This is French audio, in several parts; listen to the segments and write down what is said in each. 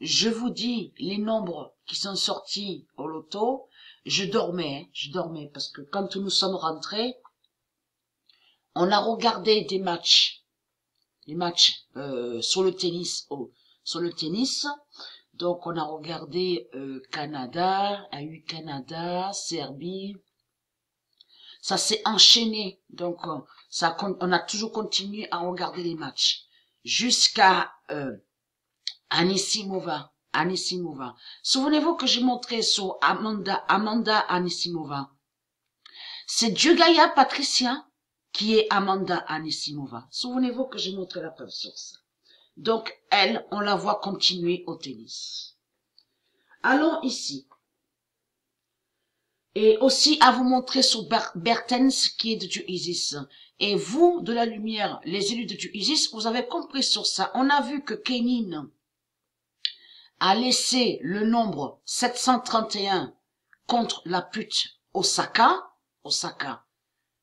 je vous dis les nombres qui sont sortis au loto. Je dormais parce que quand nous sommes rentrés, on a regardé des matchs, sur le tennis, sur le tennis. Donc on a regardé Canada, Canada, Serbie. Ça s'est enchaîné, donc on a toujours continué à regarder les matchs jusqu'à Anisimova. Souvenez-vous que j'ai montré sur Amanda Anisimova. C'est Djugaya Patricia qui est Amanda Anisimova. Souvenez-vous que j'ai montré la preuve sur ça. Donc elle, on la voit continuer au tennis. Allons ici. Et aussi à vous montrer sur Bertens qui est de Dieu Isis. Et vous, de la lumière, les élus de Dieu Isis, vous avez compris sur ça. On a vu que Kenin a laissé le nombre 731 contre la pute Osaka,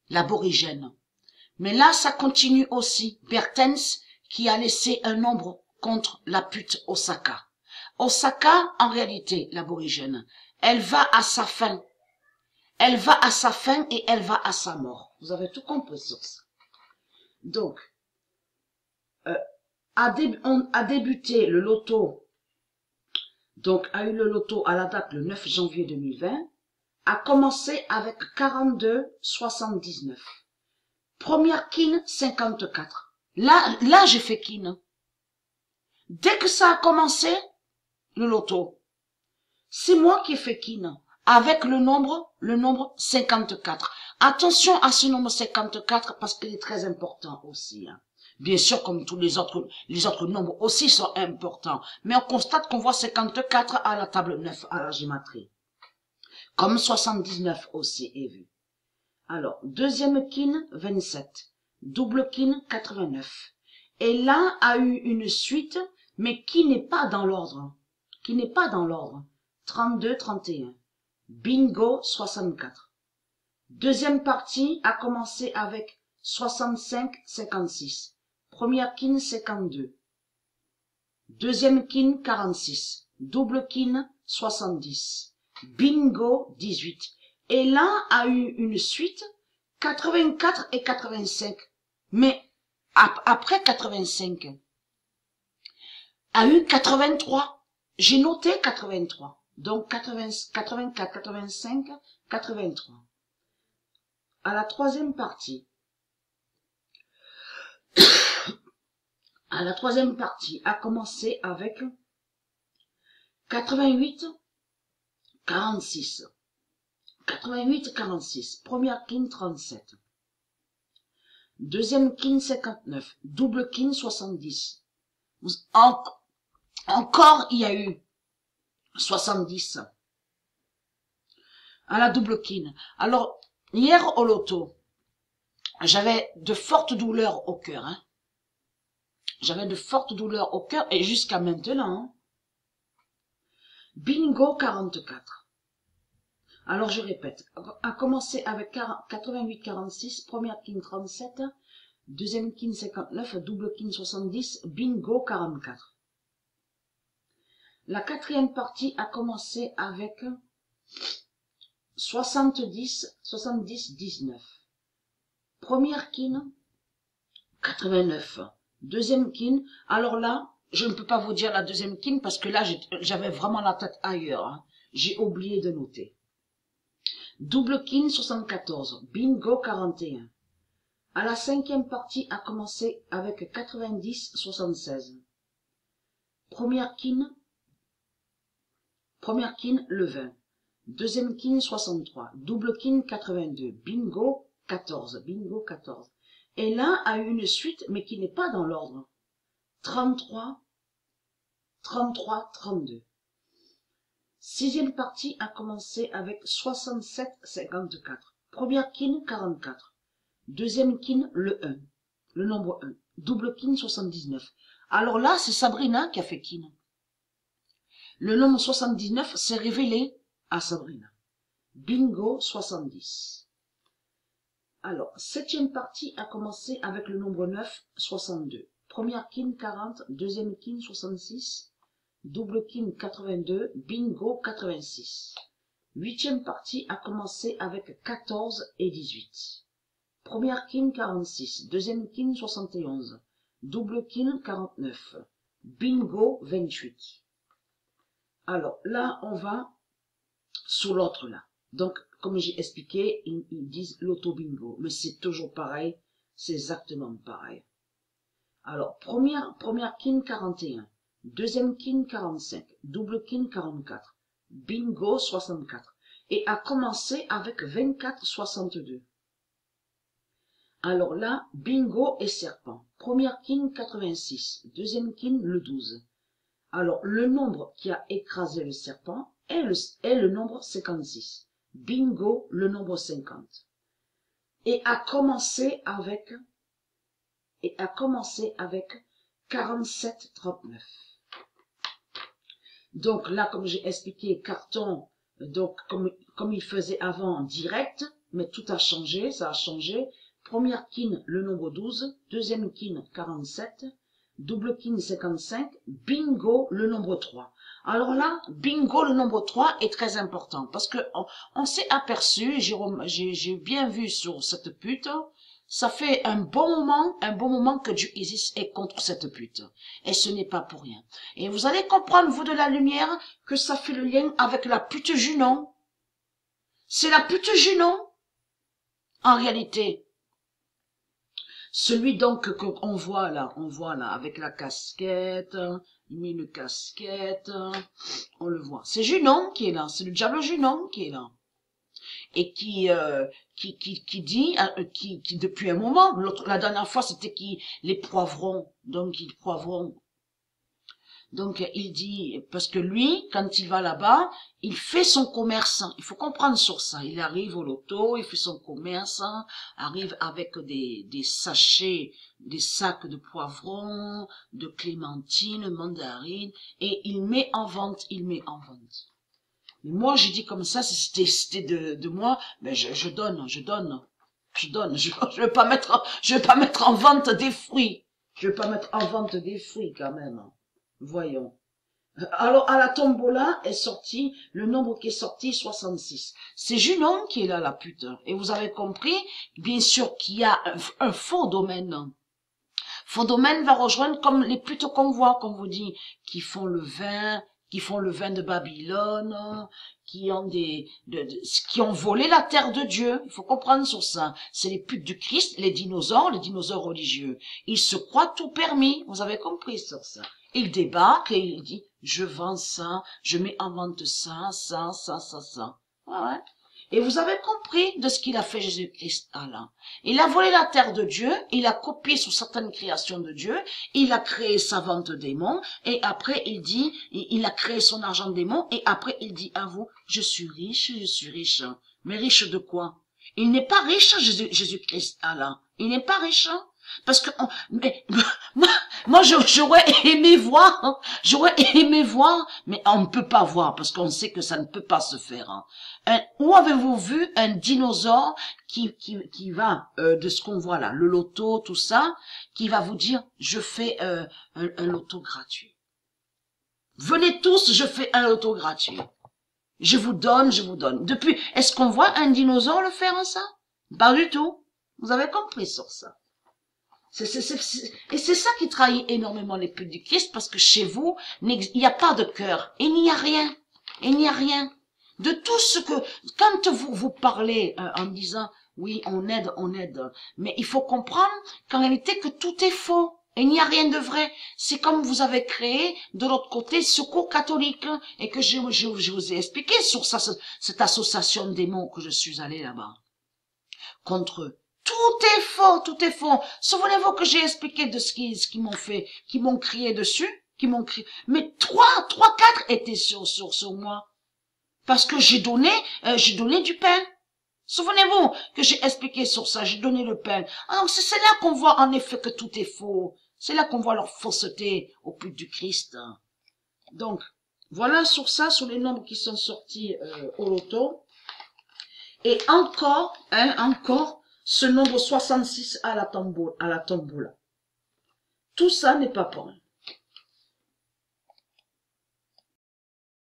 l'aborigène. Mais là, ça continue aussi. Bertens qui a laissé un nombre contre la pute Osaka. Osaka, en réalité, l'aborigène, elle va à sa fin. Elle va à sa fin et elle va à sa mort. Vous avez tout compris sur ça. Donc, on a débuté le loto, donc a eu le loto à la date le 9 janvier 2020, a commencé avec 42,79. Première kin, 54. Là j'ai fait kin. Dès que ça a commencé, le loto, c'est moi qui ai fait kin. Avec le nombre 54. Attention à ce nombre 54 parce qu'il est très important aussi. Hein. Bien sûr, comme tous les autres nombres aussi sont importants. Mais on constate qu'on voit 54 à la table 9, à la gématrie. Comme 79 aussi est vu. Alors, deuxième kin, 27. Double kin, 89. Et là a eu une suite, mais qui n'est pas dans l'ordre. 32, 31. Bingo 64. Deuxième partie a commencé avec 65, 56. Première kin 52. Deuxième kin 46. Double kin 70. Bingo 18. Et là a eu une suite 84 et 85. Mais après 85 a eu 83. J'ai noté 83. Donc 84, 85, 83. À la troisième partie, a commencé avec 88, 46. 88, 46. Première kin 37. Deuxième kin 59. Double kin 70. Encore il y a eu 70 à la double kin. Alors, hier au loto, j'avais de fortes douleurs au cœur. Hein. J'avais de fortes douleurs au cœur et jusqu'à maintenant. Hein. Bingo 44. Alors, je répète. A commencé avec 88-46, première kin 37, deuxième kin 59, double kin 70, bingo 44. La quatrième partie a commencé avec 70, 19. Première kin, 89. Deuxième kin, alors là, je ne peux pas vous dire la deuxième kin parce que là, j'avais vraiment la tête ailleurs. Hein. J'ai oublié de noter. Double kin, 74. Bingo, 41. À la cinquième partie a commencé avec 90, 76. Première kin, le 20. Deuxième kin, 63. Double kin, 82. Bingo, 14. Bingo, 14. Et là a eu une suite, mais qui n'est pas dans l'ordre. 33, 33, 32. Sixième partie a commencé avec 67, 54. Première kin, 44. Deuxième kin, le 1. Le nombre 1. Double kin, 79. Alors là, c'est Sabrina qui a fait kin. Le nombre 79 s'est révélé à Sabrina. Bingo 70. Alors, septième partie a commencé avec le nombre 9, 62. Première kin 40, deuxième kin 66, double king 82, bingo 86. Huitième partie a commencé avec 14 et 18. Première king 46, deuxième king 71, double king 49, bingo 28. Alors là, on va sur l'autre là. Donc, comme j'ai expliqué, ils disent l'auto bingo, mais c'est toujours pareil, c'est exactement pareil. Alors, première king 41, deuxième king 45, double king 44, bingo 64, et a commencé avec 24-62. Alors là, bingo et serpent. Première king 86, deuxième king le 12. Alors, le nombre qui a écrasé le serpent est le nombre 56. Bingo, le nombre 50. Et a commencé avec 47-39. Donc là, comme j'ai expliqué, carton, donc comme il faisait avant en direct, mais tout a changé, ça a changé. Première king, le nombre 12, deuxième king, 47, double king, 55, bingo, le nombre 3. Alors là, bingo, le nombre 3 est très important, parce que on s'est aperçu, j'ai bien vu sur cette pute, ça fait un bon moment que Dieu existe est contre cette pute. Et ce n'est pas pour rien. Et vous allez comprendre, vous de la lumière, que ça fait le lien avec la pute Junon. C'est la pute Junon, en réalité. Celui donc qu'on voit là, avec la casquette, il met une casquette, on le voit. C'est Junon qui est là, c'est le diable Junon qui est là. Et qui dit, qui depuis un moment, la dernière fois c'était les poivrons, donc ils poivrons. Donc il dit, parce que lui, quand il va là-bas, il fait son commerce. Il faut comprendre sur ça. Il arrive au loto, il fait son commerce, arrive avec des sachets, des sacs de poivrons, de clémentines, mandarines, et il met en vente, Mais moi, j'ai dit comme ça, c'était de moi, ben je donne. Je vais pas mettre en vente des fruits. Je vais pas mettre en vente des fruits quand même. Voyons. Alors, à la tombola est sorti, le nombre qui est sorti, 66. C'est Junon qui est là, la pute. Et vous avez compris, bien sûr, qu'il y a un faux domaine. Faux domaine va rejoindre comme les putes qu'on voit, comme vous dit, qui font le vin de Babylone, qui ont volé la terre de Dieu. Il faut comprendre sur ça. C'est les putes du Christ, les dinosaures religieux. Ils se croient tout permis. Vous avez compris sur ça. Il débarque et il dit, je vends ça, je mets en vente ça. Ouais. Et vous avez compris de ce qu'il a fait Jésus-Christ là. Il a volé la terre de Dieu, il a copié sur certaines créations de Dieu, il a créé sa vente démon, et après il dit, il a créé son argent démon, et après il dit à vous, je suis riche. Mais riche de quoi? Il n'est pas riche, Jésus-Christ là. Il n'est pas riche. Parce que moi j'aurais aimé voir, mais on ne peut pas voir parce qu'on sait que ça ne peut pas se faire. Où avez-vous vu un dinosaure qui va de ce qu'on voit là, le loto, tout ça, qui va vous dire je fais un loto gratuit. Venez tous, je fais un loto gratuit. Je vous donne. Depuis, est-ce qu'on voit un dinosaure le faire ça? Pas du tout. Vous avez compris sur ça. Et c'est ça qui trahit énormément les putes du Christ, parce que chez vous, il n'y a pas de cœur. Il n'y a rien. De tout ce que, quand vous parlez en disant, oui, on aide, mais il faut comprendre qu'en réalité que tout est faux. Il n'y a rien de vrai. C'est comme vous avez créé de l'autre côté Secours catholique, et que je vous ai expliqué sur ça, cette association de démons que je suis allé là-bas. Contre eux. Tout est faux. Souvenez-vous que j'ai expliqué de ce qu'ils m'ont fait, qui m'ont crié dessus, mais 4 étaient sur moi. Parce que j'ai donné du pain. Souvenez-vous que j'ai expliqué sur ça, j'ai donné le pain. Alors c'est là qu'on voit en effet que tout est faux. C'est là qu'on voit leur fausseté au pute du Christ. Donc, voilà sur ça, sur les nombres qui sont sortis au loto. Et encore, ce nombre 66 à la tombola. Tout ça n'est pas bon.